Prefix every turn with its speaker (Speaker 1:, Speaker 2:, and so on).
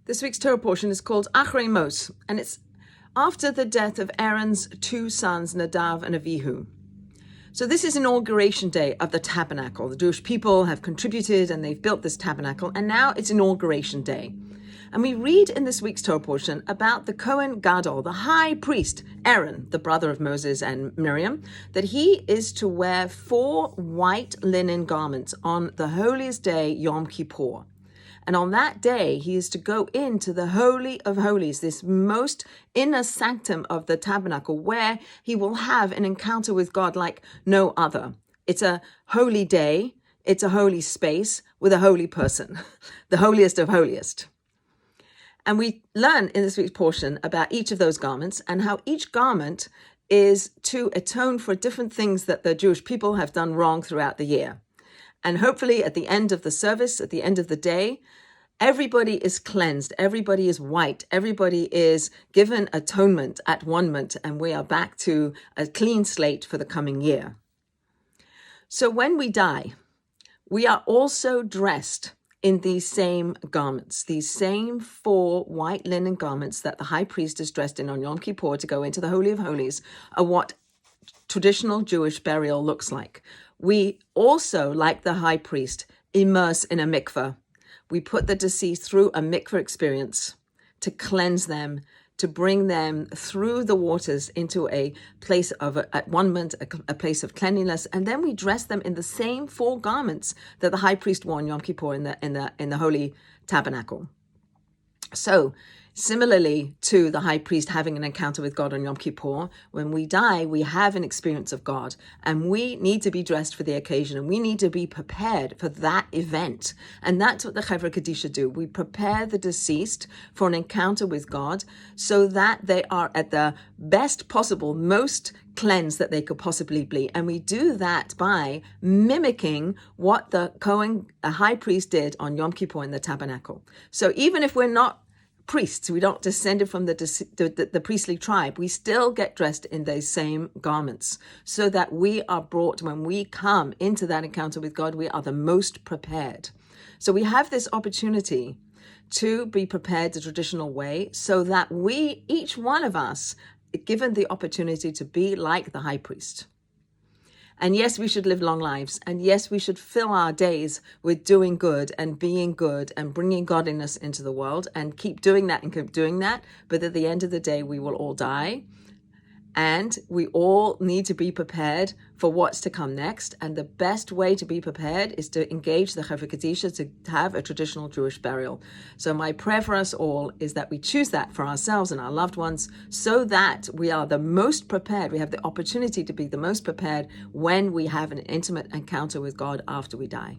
Speaker 1: This week's Torah portion is called Acharei, and it's after the death of Aaron's two sons, Nadav and Avihu. So this is inauguration day of the tabernacle. The Jewish people have contributed and they've built this tabernacle, and now it's inauguration day. And we read in this week's Torah portion about the Kohen Gadol, the high priest, Aaron, the brother of Moses and Miriam, that he is to wear 4 white linen garments on the holiest day, Yom Kippur. And on that day, he is to go into the Holy of Holies, this most inner sanctum of the tabernacle, where he will have an encounter with God like no other. It's a holy day. It's a holy space with a holy person, the holiest of holiest. And we learn in this week's portion about each of those garments and how each garment is to atone for different things that the Jewish people have done wrong throughout the year. And hopefully at the end of the service, at the end of the day, everybody is cleansed, everybody is white, everybody is given atonement at one moment, and we are back to a clean slate for the coming year. So when we die, we are also dressed in these same garments, these same 4 white linen garments that the high priest is dressed in on Yom Kippur to go into the Holy of Holies, are what traditional Jewish burial looks like. We also, like the high priest, immerse in a mikveh. We put the deceased through a mikveh experience to cleanse them, to bring them through the waters into a place of, at one moment, a place of cleanliness, and then we dress them in the same 4 garments that the high priest wore on Yom Kippur in the holy tabernacle. So, similarly to the high priest having an encounter with God on Yom Kippur, when we die, we have an experience of God, and we need to be dressed for the occasion, and we need to be prepared for that event. And that's what the Chevra Kadisha do. We prepare the deceased for an encounter with God so that they are at the best possible, most cleansed that they could possibly be. And we do that by mimicking what the high priest did on Yom Kippur in the tabernacle. So even if we're not priests, we don't descend from the priestly tribe, we still get dressed in those same garments so that we are brought, when we come into that encounter with God, we are the most prepared. So we have this opportunity to be prepared the traditional way so that we, each one of us, given the opportunity to be like the high priest. And yes, we should live long lives. And yes, we should fill our days with doing good and being good and bringing godliness into the world, and keep doing that and keep doing that. But at the end of the day, we will all die. And we all need to be prepared for what's to come next. And the best way to be prepared is to engage the Chevra Kadisha to have a traditional Jewish burial. So my prayer for us all is that we choose that for ourselves and our loved ones so that we are the most prepared. We have the opportunity to be the most prepared when we have an intimate encounter with God after we die.